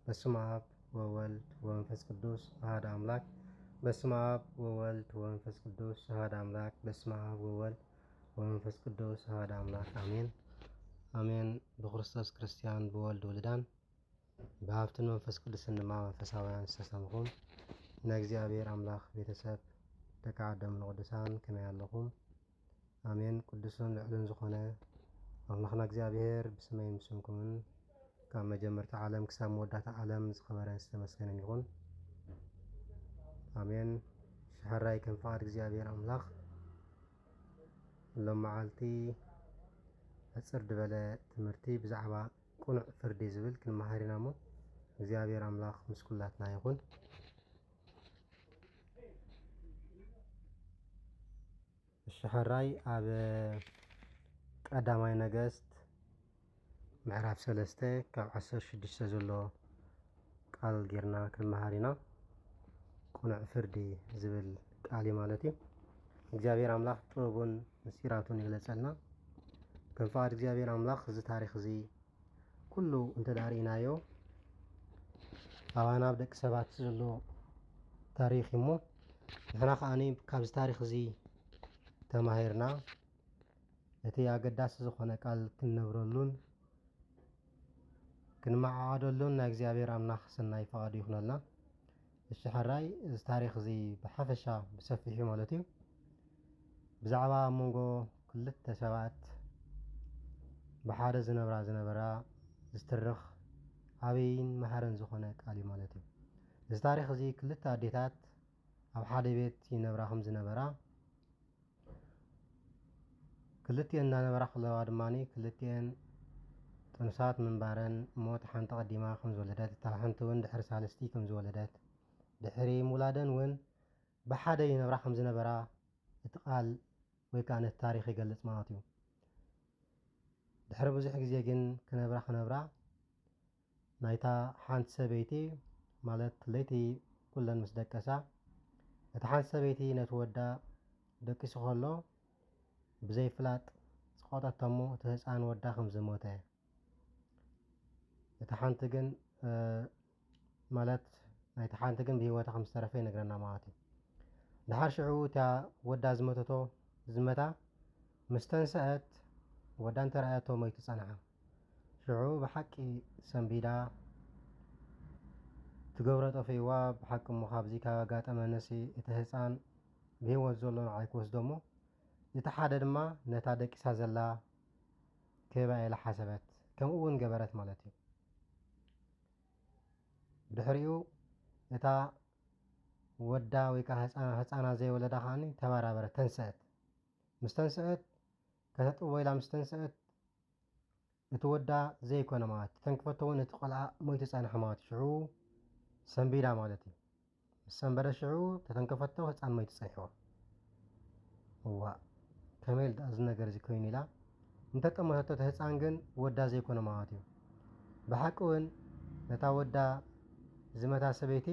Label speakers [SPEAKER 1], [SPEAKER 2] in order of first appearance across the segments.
[SPEAKER 1] በስመ አብ ወወልድ ወመንፈስ ቅዱስ አሐዱ አምላክ። በስመ አብ ወወልድ ወመንፈስ ቅዱስ አሐዱ አምላክ። በስመ አብ ወወልድ ወመንፈስ ቅዱስ አሐዱ አምላክ አሜን አሜን። በክርስቶስ ክርስቲያን በወልድ ወልዳን በሀብትን መንፈስ ቅዱስን ድማ መንፈሳውያን ዝተሰምኹም ንእግዚአብሔር አምላክ ቤተሰብ ደቂ ዓደም ንቅዱሳን ከመይ ኣለኹም? አሜን። ቅዱስን ልዕልን ዝኾነ አምላኽና እግዚአብሔር ብስመይ ምስንኩምን ካብ መጀመርታ ዓለም ክሳብ መወዳእታ ዓለም ዝኸበረን ዝተመስገነን ይኹን አሜን። ሸሕራይ ከም ፍቃድ እግዚአብሔር አምላኽ ሎም መዓልቲ ሕፅር ዝበለ ትምህርቲ ብዛዕባ ቁኑዕ ፍርዲ ዝብል ክንመሃር ኢና እሞ እግዚአብሔር አምላኽ ምስ ኩላትና ይኹን። ሸሕራይ ኣብ ቀዳማይ ነገስት ምዕራፍ 3 ካብ 16 ዘሎ ቃል ጌርና ክንመሃር ኢና። ቁኑዕ ፍርዲ ዝብል ቃል ማለት እዩ። እግዚአብሔር አምላኽ ጥበቡን ምስጢራቱን ይግለፀልና። ከም ፍቃድ እግዚአብሔር አምላኽ እዚ ታሪክ እዚ ኩሉ እንተዳሪእናዮ ኣባና ደቂ ሰባት ዘሎ ታሪክ እሞ ንሕና ከዓኒ ካብዚ ታሪክ እዚ ተማሂርና እቲ ኣገዳሲ ዝኾነ ቃል ክንነብረሉን ክንመዓዓደሉን ናይ እግዚአብሔር አምላኽ ሰናይ ፈቃዱ ይኹነልና። እሽሕራይ እዚ ታሪክ እዚ ብሓፈሻ ብሰፊሑ ማለት እዩ ብዛዕባ መንጎ ክልተ ሰባት ብሓደ ዝነበራ ዝትርኽ ዓብይን መሃርን ዝኾነ ቃል እዩ ማለት እዩ። እዚ ታሪክ እዚ ክልተ ኣዴታት ኣብ ሓደ ቤት ይነብራ ከም ዝነበራ ክልቲአን እናነበራ ከለዋ ድማኒ ክልቲአን ጥኑሳት ምንባረን እሞ እታ ሓንቲ ቀዲማ ከም ዝወለደት እታ ሓንቲ እውን ድሕሪ ሳልስቲ ከም ዝወለደት ድሕሪ ምውላደን እውን ብሓደ ይነብራ ከም ዝነበራ እቲ ቃል ወይ ከዓ ነቲ ታሪክ ይገልፅ ማለት እዩ። ድሕሪ ብዙሕ ግዜ ግን ክነብራ ናይታ ሓንቲ ሰበይቲ ማለት ለይቲ ኩለን ምስ ደቀሳ እታ ሓንቲ ሰበይቲ ነቲ ወዳ ደቂሱ ከሎ ብዘይፍላጥ ዝቆጠቶ እሞ እቲ ህፃን ወዳ ከም ዝሞተ እታ ሓንቲ ግን ማለት ናይቲ ሓንቲ ግን ብሂወታ ከም ዝተረፈ ይነግረና ማለት እዩ። ድሓር ሽዑ እታ ወዳ ዝመተቶ ዝመታ ምስ ተንስአት ወዳ እንተረኣያቶ ሞይቱ ፀንሓ። ሽዑ ብሓቂ ሰንቢዳ ትገብሮ ጠፊእዋ ብሓቂ እሞ ካብዚ ካብ ኣጋጠመነሲ እቲ ህፃን ብሂወት ዘሎ ንዓይ ክወስዶ እሞ እቲ ሓደ ድማ ነታ ደቂሳ ዘላ ክህባ ኢላ ሓሰበት ከምኡ እውን ገበረት ማለት እዩ። ብድሕሪኡ እታ ወዳ ወይ ከዓ ህፃና ዘይወለዳ ከዓኒ ተበራበረት ተንስአት። ምስ ተንስአት ከተጥቦ ኢላ ምስ ተንስአት እቲ ወዳ ዘይኮነ ማለት እዩ ተንክፈቶ እውን እቲ ቆልዓ ሞይቱ ፀንሐ ማለት እዩ። ሽዑ ሰንቢዳ ማለት እዩ። ምስ ሰንበደ ሽዑ ተተንከፈቶ ህፃን ሞይቱ ፀኒሕዎ። እዋ ከመይ ኢሉ እዚ ነገር እዚ ኮይኑ ኢላ እንተጠመተቶ እቲ ህፃን ግን ወዳ ዘይኮነ ማለት እዩ። ብሓቂ እውን ነታ ወዳ ዝመታ ሰበይቲ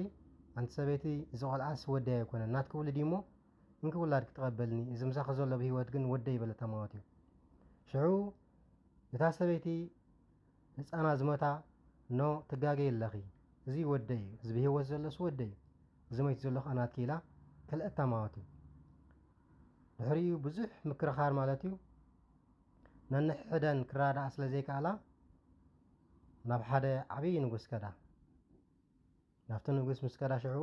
[SPEAKER 1] ኣንቲ ሰበይቲ እዚ ቆልዓስ ወደይ ኣይኮነን ናትኪ ውልድ እሞ እንክውላድ ክትቀበልኒ እዚ ምሳኺ ዘሎ ብሂወት ግን ወደይ ይበለታ ማለት እዩ። ሽዑ እታ ሰበይቲ ህፃና ዝመታ ኖ ትጋገይ ኣለኺ እዚ ወደይ እዩ እዚ ብሂወት ዘሎስ ወደይ እዩ እዚ ሞይቱ ዘለኹ ናትኪ ኢላ ከልአታ ማለት እዩ። ድሕሪኡ ብዙሕ ምክርኻር ማለት እዩ ነንሕደን ክራዳኣ ስለ ዘይከኣላ ናብ ሓደ ዓብይ ንጉስ ከዳ ናብቲ ንጉስ ምስ ከዳ ሽዑ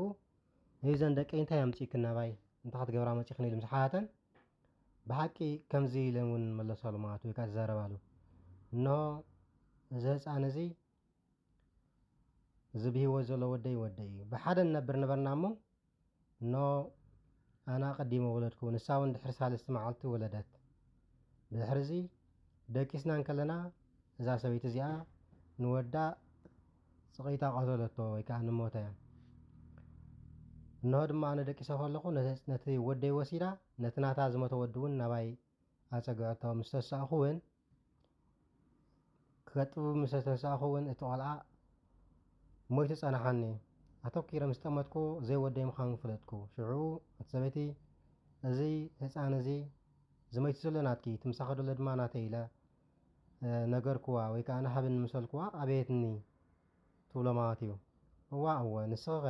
[SPEAKER 1] እዘን ደቀይ እንታይ ኣምፂክን ናባይ እንታይ ክትገብራ መፂኽን ኢሉ ምስ ሓተን ብሓቂ ከምዚ ኢለን እውን መለሳሉ ማለት ወይ ከዓ ዝዛረባሉ እንሆ እዚ ህፃን እዚ እዚ ብሂወት ዘሎ ወደይ እዩ ብሓደ ንነብር ነበርና እሞ እኖ ኣና ቀዲመ ወለድኩ ንሳ እውን ድሕሪ ሳልስቲ መዓልቲ ወለደት ብድሕሪ እዚ ደቂስና ከለና እዛ ሰበይቲ እዚኣ ንወዳ ፅቒታ ቀተለቶ ወይ ከዓ ንሞተ እያ። እንሆ ድማ ኣነ ደቂሰ ከለኹ ነቲ ወደይ ወሲዳ ነቲ ናታ ዝሞተ ወዲ እውን ናባይ ኣፀግዐቶ ምስ ተሳእኹ እውን ከጥቡ ምስ ተሳእኹ እውን እቲ ቆልዓ ሞይቱ ፀናሓኒ ኣተኪረ ምስ ጠመጥኩ ዘይወደይ ምዃኑ ፍለጥኩ። ሽዑ እቲ ሰበይቲ እዚ ህፃን እዚ ዝሞይቱ ዘሎ ናትኪ እቲ ምሳኺ ዘሎ ድማ ናተይ ኢለ ነገርኩዋ ወይ ከዓ ንሃብን ምሰልኩዋ ኣበየትኒ ትብሎ ማለት እዩ እዋ ንስኸ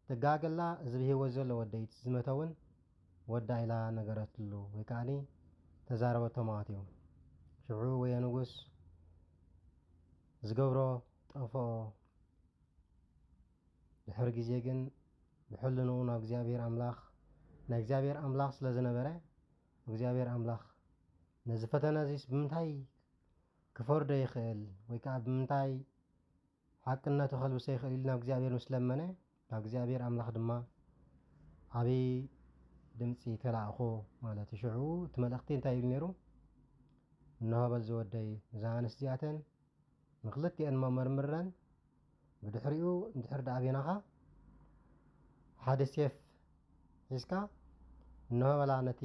[SPEAKER 1] ትጋገላ እዚ ብሂወት ዘሎ ወደይቲ ዝመተውን ወዳ ኢላ ነገረትሉ ወይ ከዓኒ ተዛረበቶ ማለት እዩ ሽዑ ወየ ንጉስ ዝገብሮ ጠፍኦ ድሕሪ ግዜ ግን ብሕልንኡ ናብ እግዚኣብሔር ኣምላኽ ናይ እግዚኣብሔር ኣምላኽ ስለ ዝነበረ እግዚኣብሔር ኣምላኽ ነዚ ፈተና እዚስ ብምንታይ ክፈርዶ ይኽእል ወይ ከዓ ብምንታይ ሓቅነቱ ከልብሶ ይኽእል ኢሉ ናብ እግዚኣብሔር ምስ ለመነ ናብ እግዚኣብሔር ኣምላኽ ድማ ዓብይ ድምፂ ተላእኾ ማለት እዩ ሽዑ እቲ መልእኽቲ እንታይ ኢሉ ነይሩ እንሆ በል ዝወደይ እዛ ኣንስቲ እዚኣተን ንክልቲአን መመርምረን ብድሕሪኡ እንድሕር ዳኣ ቤናኻ ሓደ ሴፍ ሒዝካ እንሆ በላ ነቲ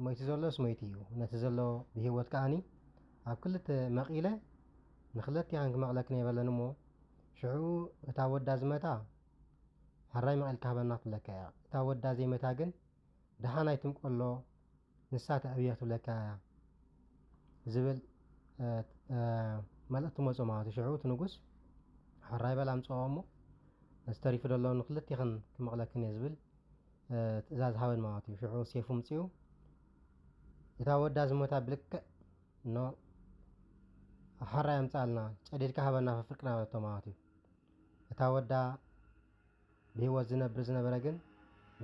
[SPEAKER 1] ሞይቲ ዘሎስ ሞይቲ እዩ ነቲ ዘሎ ብሂወት ከዓኒ ኣብ ክልተ መቂለ ንክልቲአን ክመቕለክን የበለን እሞ ሽዑ እታ ወዳ ዝመታ ሓራይ መቂልካ ሃበና ትብለካ እያ እታ ወዳ ዘይመታ ግን ድሓናይ ትምቆሎ ንሳ ተዕብያ ትብለካ እያ ዝብል መልእኽቲ መፆ ማለት እዩ ሽዑ እቲ ንጉስ ሓራይ በላ ኣምፅኦ እሞ ዝተሪፉ ዘሎ ንክልቲኽን ክመቕለክን እየ ዝብል ትእዛዝ ሃበን ማለት እዩ ሽዑ ሴፉ ምፅኡ እታ ወዳ ዝሞታ ብልክዕ እኖ ሓራይ ኣምፃልና ጨዲድካ ሃበና ፍርቅና በለቶ ማለት እዩ እታ ወዳ ብሂወት ዝነበረ ግን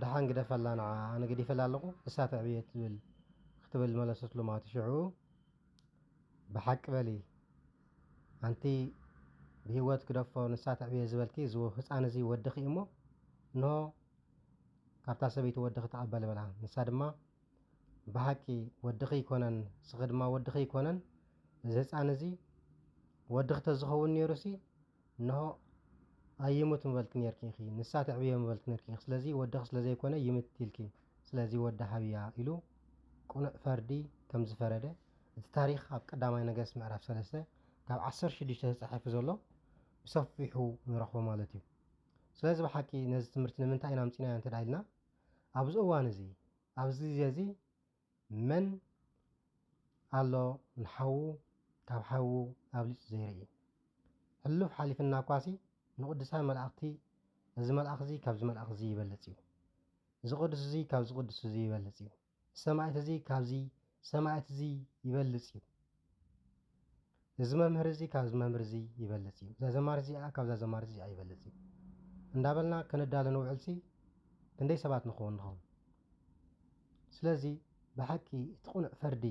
[SPEAKER 1] ድሓን ግደፈላ ንዓ ኣነ ገዲፈላ ኣለኹ እሳ ተዕብየ ክትብል መለሰትሉ ማለት እዩ ሽዑ ብሓቂ በሊ ኣንቲ ብሂወት ክደፎ ንሳ ተዕብየ ዝበልኪ እዚ ህፃን እዚ ወድኺ እሞ እንሆ ካብታ ሰበይቲ ወድኺ ተቐበለ በላ ንሳ ድማ ብሓቂ ወድኺ ይኮነን ስኺ ድማ ወድኺ ይኮነን እዚ ህፃን እዚ ወድኺ ተዝኸውን ነይሩሲ እንሆ ኣይሙት ምበልክ ነርኪ ኢኺ ንሳ ተዕብየ ምበልክ ነርኪ ኢኺ ስለዚ ወድኺ ስለዘይኮነ ይምት ኢልኪ ስለዚ ወዳ ሃብያ ኢሉ ቁኑዕ ፈርዲ ከም ዝፈረደ እቲ ታሪክ ኣብ ቀዳማይ ነገስት ምዕራፍ 3 ካብ 16 ተፃሒፉ ዘሎ ብሰፊሑ ንረኽቦ ማለት እዩ ስለዚ ብሓቂ ነዚ ትምህርቲ ንምንታይ ኢና ምፂናዮ እንተዳ ኢልና ኣብዚ እዋን እዚ ኣብዚ ግዜ እዚ መን ኣሎ ንሓዉ ካብ ሓዉ ኣብሊፁ ዘይርኢ ሕሉፍ ሓሊፍና ኳሲ ንቅዱሳን መላእኽቲ እዚ መልኣኽ እዚ ካብዚ መልኣኽ እዚ ይበልፅ እዩ እዚ ቅዱስ እዚ ካብዚ ቅዱስ እዚ ይበልፅ እዩ ሰማዕት እዚ ካብዚ ሰማዕት እዚ ይበልፅ እዩ እዚ መምህር እዚ ካብዚ መምህር እዚ ይበልፅ እዩ እዛ ዘማሪ እዚኣ ካብዛ ዘማሪ እዚኣ ይበልፅ እዩ እንዳበልና ከነዳለ ንውዕልሲ ክንደይ ሰባት ንኸውን ንኸውን ስለዚ ብሓቂ እቲ ቁኑዕ ፈርዲ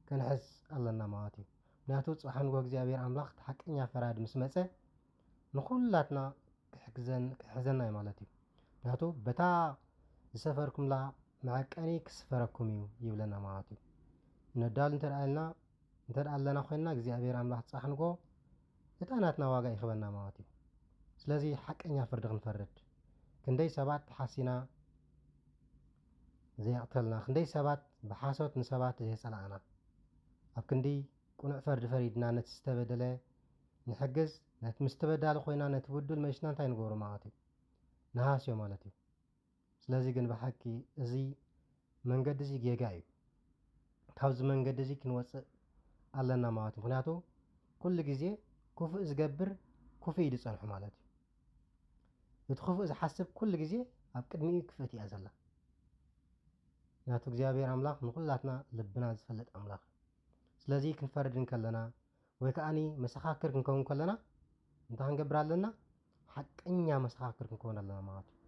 [SPEAKER 1] ክንሕዝ ኣለና ማለት እዩ ምክንያቱ ፅባሕ ንጎ እግዚኣብሔር ኣምላኽ ሓቀኛ ፈራዲ ምስ መፀ ንኩላትና ክሕዘና እዩ ማለት እዩ ምክንያቱ በታ ዝሰፈርኩምላ መዐቀኒ ክስፈረኩም እዩ ይብለና ማለት እዩ ነዳሉ እንተደኣ ኣለና ኮይንና እግዚኣብሔር ኣምላኽ ፅባሕ ንጎ እታ ናትና ዋጋ ይኽበና ማለት እዩ ስለዚ ሓቀኛ ፍርዲ ክንፈርድ ክንደይ ሰባት ሓሲና ዘየቕተልና ክንደይ ሰባት ብሓሶት ንሰባት ዘየፀላእና ኣብ ክንዲ ቁኑዕ ፈርዲ ፈሪድና ነቲ ዝተበደለ ንሕግዝ ነቲ ምስ ተበዳሊ ኮይና ነቲ ብዱል መሽና እንታይ ንገብሮ ማለት እዩ ንሃስዮ ማለት እዩ ስለዚ ግን ብሓቂ እዚ መንገዲ እዚ ጌጋ እዩ ካብዚ መንገዲ እዚ ክንወፅእ ኣለና ማለት እዩ ምክንያቱ ኩሉ ግዜ ክፉእ ዝገብር ክፉእ ኢሉ ፀንሑ ማለት እዩ እቲ ክፉእ ዝሓስብ ኩሉ ግዜ ኣብ ቅድሚኡ ክፍእት እያ ዘላ ምክንያቱ እግዚኣብሔር ኣምላኽ ንኩላትና ልብና ዝፈልጥ ኣምላኽ ስለዚ ክንፈርድን ከለና ወይ ከዓኒ መሰኻክር ክንከውን ከለና እንታይ ክንገብር ኣለና ሓቀኛ መሰኻክር ክንከውን ኣለና ማለት እዩ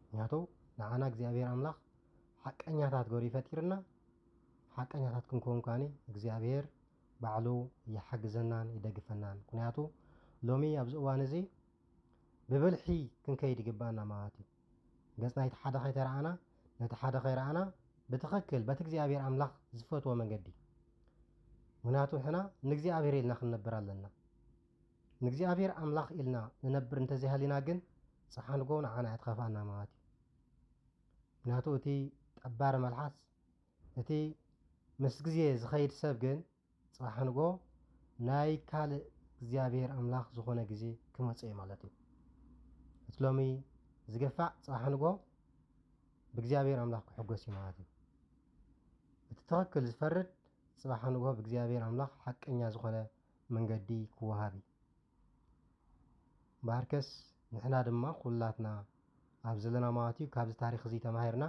[SPEAKER 1] ምክንያቱ ንዓና እግዚኣብሔር ኣምላኽ ሓቀኛታት ገይሩ ይፈጢርና ሓቀኛታት ክንከውን ከዓኒ እግዚኣብሔር ባዕሉ ይሓግዘናን ይደግፈናን ምክንያቱ ሎሚ ኣብዚ እዋን እዚ ብብልሒ ክንከይድ ይግባአና ማለት እዩ ገጽ ናይቲ ሓደ ከይተረኣና ነቲ ሓደ ከይረኣና ብትኽክል በቲ እግዚኣብሔር ኣምላኽ ዝፈትዎ መንገዲ ምክንያቱ ሕና ንእግዚኣብሔር ኢልና ክንነብር ኣለና ንእግዚኣብሔር ኣምላኽ ኢልና ንነብር እንተዘይሃሊና ግን ፅባሕ ንጎ ንዓና እያ ትኸፋአና ማለት እዩ ምክንያቱ እቲ ጠባሪ መልሓስ እቲ ምስ ግዜ ዝኸይድ ሰብ ግን ፅባሕ ንጎ ናይ ካልእ እግዚኣብሔር ኣምላኽ ዝኾነ ግዜ ክመፅእ እዩ ማለት እዩ እቲ ሎሚ ዝገፋእ ፅባሕ ንጎ ብእግዚኣብሔር ኣምላኽ ክሕጎስ እዩ ማለት እዩ እቲ ትኽክል ዝፈርድ ፅባሕ ንጎ ብእግዚኣብሔር ኣምላኽ ሓቀኛ ዝኾነ መንገዲ ክወሃብ እዩ ባርከስ ንሕና ድማ ኩላትና ኣብ ዘለና ማለት እዩ ካብዚ ታሪክ እዚ ተማሂርና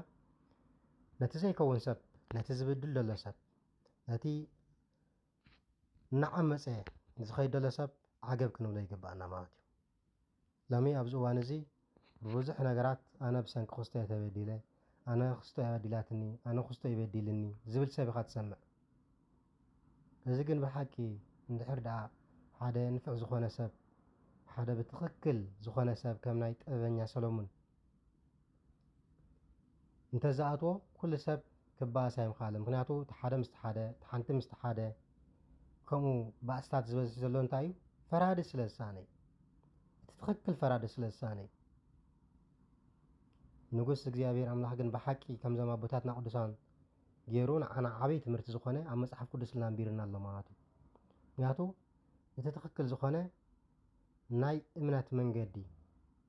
[SPEAKER 1] ነቲ ዘይከውን ሰብ ነቲ ዝብድል ዘሎ ሰብ ነቲ እናዓመፀ ዝኸይድ ዘሎ ሰብ ዓገብ ክንብሎ ይግባአና ማለት እዩ ሎሚ ኣብዚ እዋን እዚ ብብዙሕ ነገራት ኣነ ብሰንኪ ክስቶ ተበዲለ ኣነ ክስቶ በዲላትኒ ኣነ ክስቶ ይበዲልኒ ዝብል ሰብ ኢኻ ትሰምዕ እዚ ግን ብሓቂ እንድሕር ደኣ ሓደ ንፍዕ ዝኾነ ሰብ ሓደ ብትኽክል ዝኾነ ሰብ ከም ናይ ጥበበኛ ሰሎሙን እንተዝኣትዎ ኩሉ ሰብ ክባእሳ ይምኻለ ምክንያቱ እቲ ሓደ ምስቲ ሓደ እቲ ሓንቲ ምስቲ ሓደ ከምኡ ባእስታት ዝበዝሕ ዘሎ እንታይ እዩ ፈራዲ ስለ ዝሳነይ እቲ ትኽክል ፈራዲ ስለ ዝሳነይ ንጉስ እግዚኣብሔር ኣምላኽ ግን ብሓቂ ከምዞም ኣቦታትና ቅዱሳን ገይሩ ንዓና ዓበይ ትምህርቲ ዝኾነ ኣብ መፅሓፍ ቅዱስ ኣንቢርና ኣሎ ማለት እዩ ምክንያቱ እቲ ትኽክል ዝኾነ ናይ እምነት መንገዲ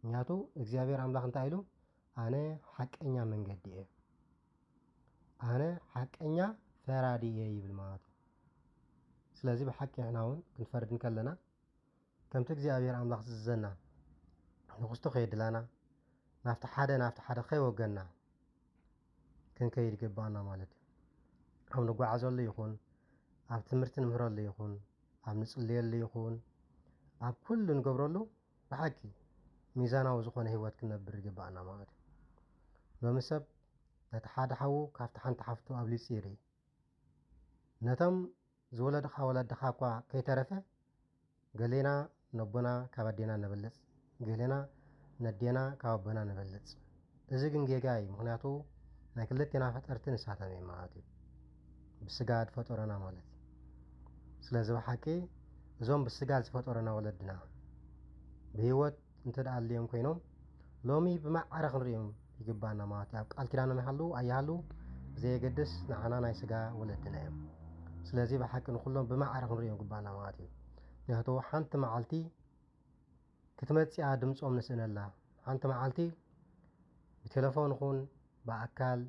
[SPEAKER 1] ምክንያቱ እግዚኣብሔር ኣምላኽ እንታይ ኢሉ ኣነ ሓቀኛ መንገዲ እየ ኣነ ሓቀኛ ፈራዲ እየ ይብል ማለት እዩ ስለዚ ብሓቂ ንሕና እውን ክንፈርድ ከለና ከምቲ እግዚኣብሔር ኣምላኽ ዝዘና ንክስቶ ከየድላና ናብቲ ሓደ ከይወገና ክንከይድ ይግባአና ማለት እዩ ኣብ ንጓዓዘሉ ይኹን ኣብ ትምህርቲ ንምህረሉ ይኹን ኣብ ንፅልየሉ ይኹን ኣብ ኩሉ ንገብረሉ ብሓቂ ሚዛናዊ ዝኾነ ሂወት ክነብር ይግባአና ማለት እዩ ሎሚ ሰብ ነቲ ሓደ ሓዉ ካብቲ ሓንቲ ሓፍቱ ኣብሊፁ ይርኢ ነቶም ዝወለድኻ ወለድኻ እኳ ከይተረፈ ገሌና ነቦና ካብ ኣዴና ንበልፅ ገሌና ነዴና ካብ ኣቦና ንበልፅ እዚ ግን ጌጋ እዩ ምክንያቱ ናይ ክልቴና ፈጠርቲ ንሳተም እዩ ማለት እዩ ብስጋ ዝፈጠረና ማለት እዩ ስለዚ ብሓቂ እዞም ብስጋ ዝፈጠረና ወለድና ብሂወት እንተደኣልዮም ኮይኖም ሎሚ ብማዕረ ክንሪኦም ይግባአና ማለት እዩ ኣብ ቃል ኪዳኖም ይሃልው ኣይሃልው ብዘየገድስ ንዓና ናይ ስጋ ወለድና እዮም ስለዚ ብሓቂ ንኩሎም ብማዕረ ክንሪኦም ይግባአና ማለት እዩ ምክንያቱ ሓንቲ መዓልቲ ክትመፅያ ድምፆም ንስእነላ ሓንቲ መዓልቲ ብቴሌፎን ይኹን ብኣካል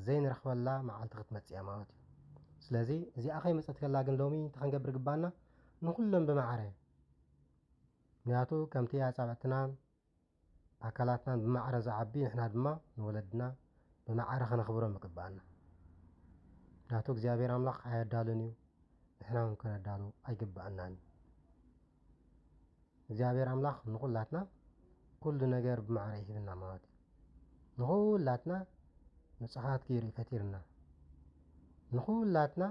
[SPEAKER 1] ዘይንረኽበላ መዓልቲ ክትመፅያ ማለት እዩ ስለዚ እዚኣ ከይመፀት ከላ ግን ሎሚ እንታይ ክንገብር ይግባአና ንኩሎም ብማዕረ ምክንያቱ ከምቲ ኣፃብዕትና ኣካላትናን ብማዕረ ዝዓቢ ንሕና ድማ ንወለድና ብማዕረ ከነኽብሮም ይግባአና ምክንያቱ እግዚኣብሔር ኣምላኽ ኣየዳሉን እዩ ንሕና እውን ከነዳሉ ኣይግባአናን እግዚኣብሔር ኣምላኽ ንኩላትና ኩሉ ነገር ብማዕረ ይሂብና ማለት እዩ ንኩላትና ንፁሃት ገይሩ ይፈጢርና ንኩላትና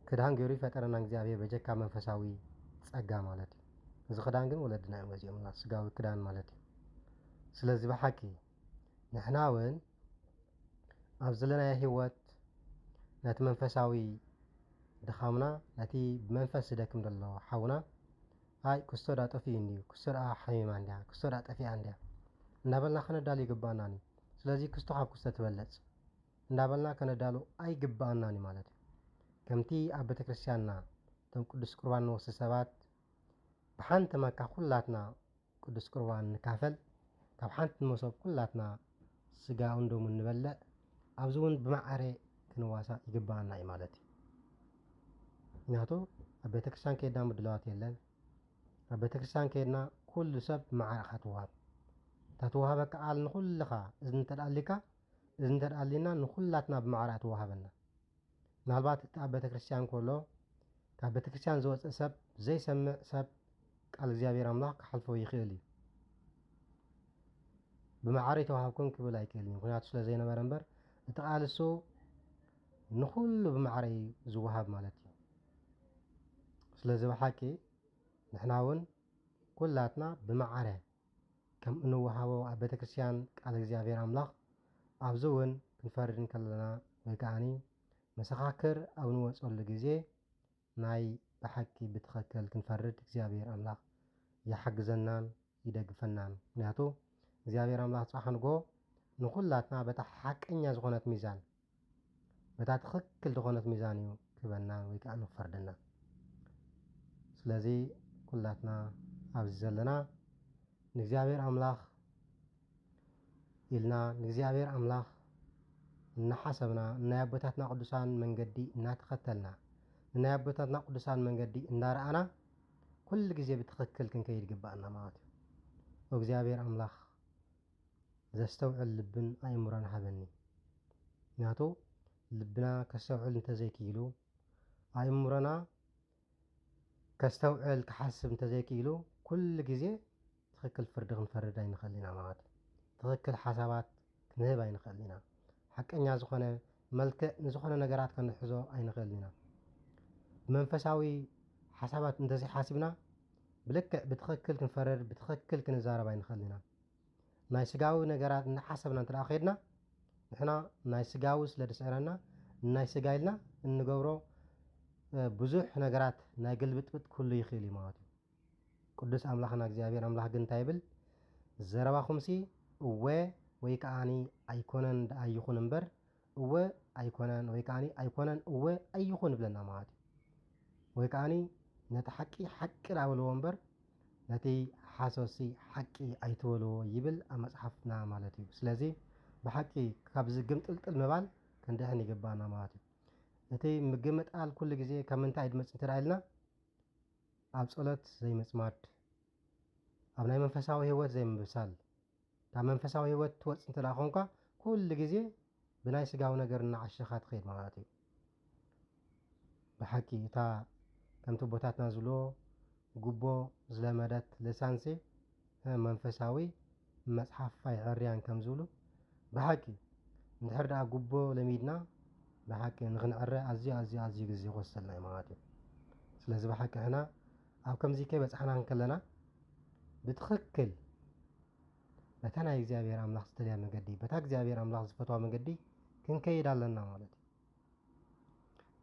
[SPEAKER 1] ክዳን ገይሩ ይፈጠረና እግዚኣብሔር በጀካ መንፈሳዊ ፀጋ ማለት እዩ እዚ ክዳን ግን ወለድና እዮም ገዚኦምና ስጋዊ ክዳን ማለት እዩ ስለዚ ብሓቂ ንሕና እውን ኣብ ዘለናዮ ሂወት ነቲ መንፈሳዊ ድኻምና ነቲ ብመንፈስ ዝደክም ዘሎ ሓውና ኣይ ክስቶ ዳ ጠፊኡ እንድዩ ክስቶ ዳ ሓሚማ እንድያ ክስቶ ዳ ጠፊኣ እንድያ እንዳበልና ከነዳሉ ይግባአናኒ ስለዚ ክስቶ ካብ ክስቶ ትበለፅ እንዳበልና ከነዳሉ ኣይግባአናኒ ማለት እዩ ከምቲ ኣብ ቤተክርስትያንና እቶም ቅዱስ ቁርባን ንወስድ ሰባት ብሓንቲ መካ ኩላትና ቅዱስ ቁርባን ንካፈል ካብ ሓንቲ መሶብ ኩላትና ስጋ እንዶሙ ንበልዕ ኣብዚ እውን ብማዕረ ክንዋሳእ ይግባአና እዩ ማለት እዩ ምክንያቱ ኣብ ቤተክርስትያን ከይድና ምድለዋት የለን ኣብ ቤተክርስትያን ከይድና ኩሉ ሰብ ብማዕረ ኢኻ ትወሃብ ተትወሃበካ ቃል ንኩልኻ እዚ እንተደኣሊካ እዚ እንተደኣሊና ንኩላትና ብማዕረ ትወሃበና ምናልባት እቲ ኣብ ቤተክርስትያን ከሎ ካብ ቤተክርስትያን ዝወፅእ ሰብ ዘይሰምዕ ሰብ ቃል እግዚኣብሔር ኣምላኽ ክሓልፎ ይኽእል እዩ ብማዕረ ይተዋሃብኩም ክብል ኣይክእል እዩ ምክንያቱ ስለ ዘይነበረ እምበር እቲ ቃል እሱ ንኩሉ ብማዕረ እዩ ዝወሃብ ማለት እዩ ስለዚ ብሓቂ ንሕና እውን ኩላትና ብማዕረ ከም እንወሃቦ ኣብ ቤተክርስትያን ቃል እግዚኣብሔር ኣምላኽ ኣብዚ እውን ክንፈርድ ከለና ወይ ከዓኒ መሰኻክር ኣብ ንወፀሉ ግዜ ናይ ብሓቂ ብትኽክል ክንፈርድ እግዚኣብሔር ኣምላኽ ይሓግዘናን ይደግፈናን ምክንያቱ እግዚኣብሔር ኣምላኽ ፅባሕ ንግሆ ንኩላትና በታ ሓቀኛ ዝኾነት ሚዛን በታ ትኽክል ዝኾነት ሚዛን እዩ ክበና ወይ ከዓ ንክፈርደና ስለዚ ኩላትና ኣብዚ ዘለና ንእግዚኣብሔር ኣምላኽ ኢልና ንእግዚኣብሔር ኣምላኽ እናሓሰብና ናይ ኣቦታትና ቅዱሳን መንገዲ እናተኸተልና ናይ ኣቦታትና ቅዱሳን መንገዲ እንዳረኣና ኩሉ ግዜ ብትኽክል ክንከይድ ግባአና ማለት እዩ እግዚአብሔር ኣምላኽ ዘስተውዕል ልብን ኣእምሮን ሃበኒ ምክንያቱ ልብና ከስተውዕል እንተዘይክኢሉ ኣእምሮና ከስተውዕል ክሓስብ እንተዘይክኢሉ ኩሉ ግዜ ትኽክል ፍርዲ ክንፈርድ ኣይንኽእል ኢና ማለት እዩ ትኽክል ሓሳባት ክንህብ ኣይንኽእል ኢና ሓቀኛ ዝኾነ መልክዕ ንዝኾነ ነገራት ክንሕዞ ኣይንኽእል ኢና መንፈሳዊ ሓሳባት እንተዘይሓሲብና ብልክዕ ብትኽክል ክንፈርድ ብትኽክል ክንዛረብ ኣይንኽእል ኢና ናይ ስጋዊ ነገራት እናሓሰብና እንተደኣ ኸይድና ንሕና ናይ ስጋዊ ስለ ድስዕረና ናይ ስጋ ኢልና እንገብሮ ብዙሕ ነገራት ናይ ግልብጥብጥ ኩሉ ይኽእል እዩ ማለት እዩ ቅዱስ ኣምላኽና እግዚኣብሔር ኣምላኽ ግን እንታይ ይብል ዘረባኹምሲ እወ ወይ ከዓኒ ኣይኮነን ደኣ ይኹን እምበር እወ ኣይኮነን ወይ ከዓኒ ኣይኮነን እወ ኣይኹን ይብለና ማለት እዩ ወይ ከዓኒ ነቲ ሓቂ ሓቂ ዳበልዎ እምበር ነቲ ሓሶሲ ሓቂ ኣይትበልዎ ይብል ኣብ መፅሓፍና ማለት እዩ ስለዚ ብሓቂ ካብዚ ግምጥልጥል ምባል ክንድሕን ይግባአና ማለት እዩ እቲ ምግምጣል ኩሉ ግዜ ካብ ምንታይ ድመፅእ እንተደኣ ኢልና ኣብ ጸሎት ዘይምፅማድ ኣብ ናይ መንፈሳዊ ህይወት ዘይምብሳል ካብ መንፈሳዊ ህይወት ትወፅእ እንተደኣ ኮንካ ኩሉ ግዜ ብናይ ስጋዊ ነገር እናዓሸኻ ትኸይድ ማለት እዩ ብሓቂ እታ ከምቲ ቦታትና ዝብልዎ ጉቦ ዝለመደት ልሳንሲ መንፈሳዊ መፅሓፍ ኣይዕርያን ከም ዝብሉ ብሓቂ እንድሕር ደኣ ጉቦ ለሚድና ብሓቂ ንክንዕረ ኣዝዩ ግዜ ይወስደልና እዩ ማለት እዩ ስለዚ ብሓቂ ሕና ኣብ ከምዚ ከይበፅሕና ከለና ብትኽክል በታ ናይ እግዚኣብሔር ኣምላኽ ዝተልያ መንገዲ በታ እግዚኣብሔር ኣምላኽ ዝፈትዋ መንገዲ ክንከይድ ኣለና ማለት እዩ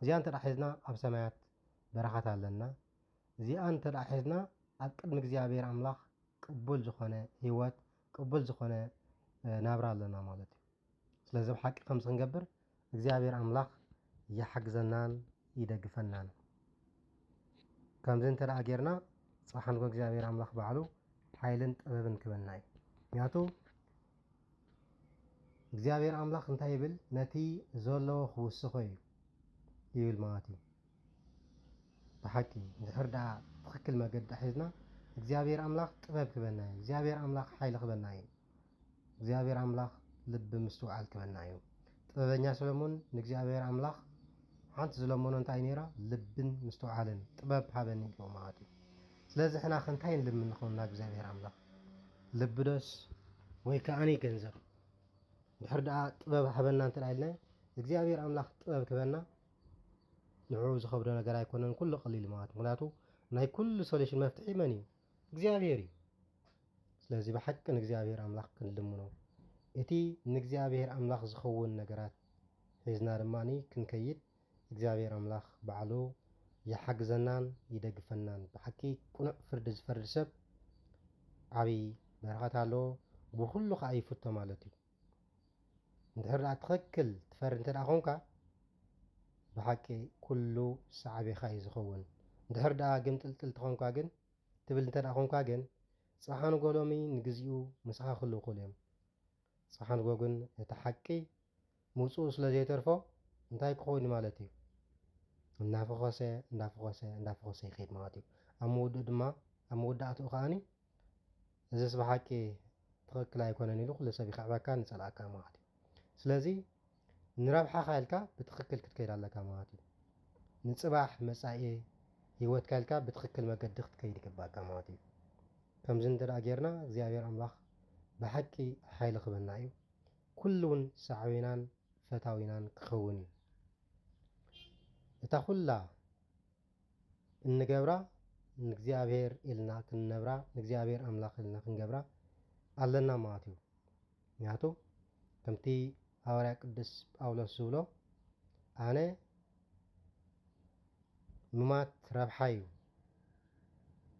[SPEAKER 1] እዚኣ እንተደኣ ሒዝና ኣብ ሰማያት በረኻት ኣለና እዚኣ እንተደኣ ሒዝና ኣብ ቅድሚ እግዚኣብሔር ኣምላኽ ቅቡል ዝኾነ ህይወት ቅቡል ዝኾነ ናብራ ኣለና ማለት እዩ ስለዚ ብሓቂ ከምዚ ክንገብር እግዚኣብሔር ኣምላኽ ይሓግዘናን ይደግፈናን ከምዚ እንተደኣ ጌርና ፅባሕ እግዚኣብሔር ኣምላኽ ባዕሉ ሓይልን ጥበብን ክበና እዩ ምክንያቱ እግዚኣብሔር ኣምላኽ እንታይ ይብል ነቲ ዘለዎ ክውስኾ እዩ ይብል ማለት እዩ ብሓቂ እንድሕር ደኣ ትኽክል መገዲ ሒዝና እግዚኣብሔር ኣምላኽ ጥበብ ክበና እዩ እግዚኣብሔር ኣምላኽ ሓይሊ ክበና እዩ እግዚኣብሔር ኣምላኽ ልቢ ምስትውዓል ክበና እዩ ጥበበኛ ሰሎሞን ንእግዚኣብሔር ኣምላኽ ሓንቲ ዝለመኖ እንታይ ነይራ ልብን ምስትውዓልን ጥበብ ሃበኒ ኢልዎ ማለት እዩ ስለዚ ሕና ክንታይ ንልምን ንኸውን ናብ እግዚኣብሔር ኣምላኽ ልቢ ዶስ ወይ ከዓኒ ገንዘብ ድሕር ደኣ ጥበብ ሃበና እንተደኣ ኢልና እግዚኣብሔር ኣምላኽ ጥበብ ክበና ንዕኡ ዝኸብዶ ነገር ኣይኮነን ኩሉ ቀሊል ማለት ምክንያቱ ናይ ኩሉ ሶሉሽን መፍትሒ መን እዩ እግዚኣብሔር እዩ ስለዚ ብሓቂ ንእግዚኣብሔር ኣምላኽ ክንልምኖ እቲ ንእግዚኣብሔር ኣምላኽ ዝኸውን ነገራት ሒዝና ድማኒ ክንከይድ እግዚኣብሔር ኣምላኽ ባዕሉ ይሓግዘናን ይደግፈናን ብሓቂ ቁኑዕ ፍርዲ ዝፈርድ ሰብ ዓብይ በረኸት ኣለዎ ብኩሉ ከዓ ይፍቶ ማለት እዩ እንድሕር ደኣ ትኽክል ትፈርድ እንተደኣ ኮንካ ብሓቂ ኩሉ ሳዕቤኻ እዩ ዝኸውን እንድሕር ደኣ ግምጥልጥል ትኾንካ ግን ትብል እንተደኣ ኮንካ ግን ፅባሕ ንጎ ሎሚ ንግዚኡ ምስኻ ክህሉ ይኽእሉ እዮም ፅባሕ ንጎ ግን እቲ ሓቂ ምውፅኡ ስለ ዘይተርፎ እንታይ ክኸውን ማለት እዩ እንዳፈኾሰ ይኸይድ ማለት እዩ ኣብ መውድኡ ድማ ኣብ መወዳእትኡ ከዓኒ እዚስ ብሓቂ ትኽክል ኣይኮነን ኢሉ ኩሉ ሰብ ይኽዕበካ ንፀላእካ ማለት እዩ ስለዚ ንረብሓኻ ኢልካ ብትኽክል ክትከይድ ኣለካ ማለት እዩ ንፅባሕ መጻኢ ህይወትካ ኢልካ ብትኽክል መገዲ ክትከይድ ይግባእካ ማለት እዩ ከምዚ እንተደኣ ጌርና እግዚኣብሔር ኣምላኽ ብሓቂ ሓይሊ ክበና እዩ ኩሉ እውን ሳዕቤናን ፈታዊናን ክኸውን እዩ እታ ኩላ እንገብራ ንእግዚኣብሔር ኢልና ክንነብራ ንእግዚኣብሔር ኣምላኽ ኢልና ክንገብራ ኣለና ማለት እዩ ምክንያቱ ከምቲ ሃዋርያ ቅዱስ ጳውሎስ ዝብሎ ኣነ ምማት ረብሓ እዩ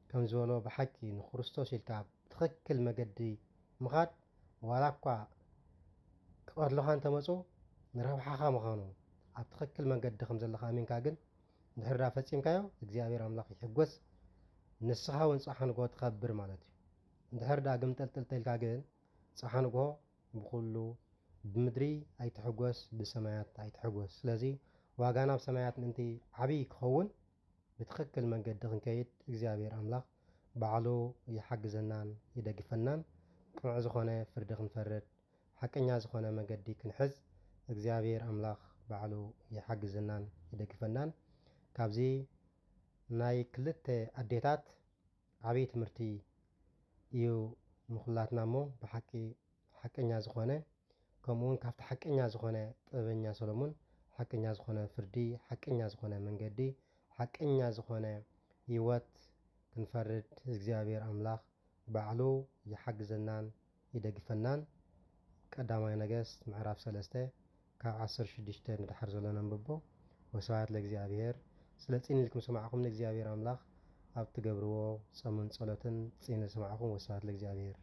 [SPEAKER 1] ከም ዝበሎ ብሓቂ ንክርስቶስ ኢልካ ብትኽክል መገዲ ምኻድ ዋላ እኳ ክቐትሉኻ እንተመፁ ንረብሓኻ ምዃኑ ኣብ ትኽክል መንገዲ ከም ዘለኻ ኣሚንካ ግን እንድሕር ደኣ ፈፂምካዮ እግዚኣብሔር ኣምላኽ ይሕጎስ ንስኻ እውን ፅባሕ ንጎሆ ትኸብር ማለት እዩ እንድሕር ደኣ ግምጠልጥል ተኢልካ ግን ፅባሕ ንጎሆ ብኩሉ ብምድሪ ኣይትሕጎስ ብሰማያት ኣይትሕጎስ ስለዚ ዋጋ ናብ ሰማያት ምእንቲ ዓብይ ክኸውን بتخكل من قد خنكيد እግዚአብሔር አምላኽ ባዕሉ ይሓግዘናን ይደግፈናን ቅኑዕ ዝኾነ ፍርዲ ክንፈርድ ሓቀኛ ዝኾነ መንገዲ ክንሕዝ እግዚአብሔር አምላኽ ባዕሉ ይሓግዘናን ይደግፈናን ካብዚ ናይ ክልተ ኣዴታት ዓብዪ ትምህርቲ እዩ ንኹላትና እሞ ብሓቂ ሓቀኛ ዝኾነ ከምኡውን ካብቲ ሓቀኛ ዝኾነ ጥበበኛ ሰሎሞን ሓቀኛ ዝኾነ ፍርዲ ሓቀኛ ዝኾነ መንገዲ ሓቀኛ ዝኾነ ህይወት ክንፈርድ እግዚአብሔር አምላኽ ባዕሉ ይሓግዘናን ይደግፈናን ቀዳማይ ነገሥት ምዕራፍ 3 ካብ 16 ንድሓር ዘሎ ነንብቦ ወስብሐት ለእግዚአብሔር ስለ ፅን ኢልኩም ሰማዕኹም ንእግዚአብሔር አምላኽ ኣብ ትገብርዎ ፆምን ጸሎትን ፅን ሰማዕኹም ወስብሐት ለእግዚአብሔር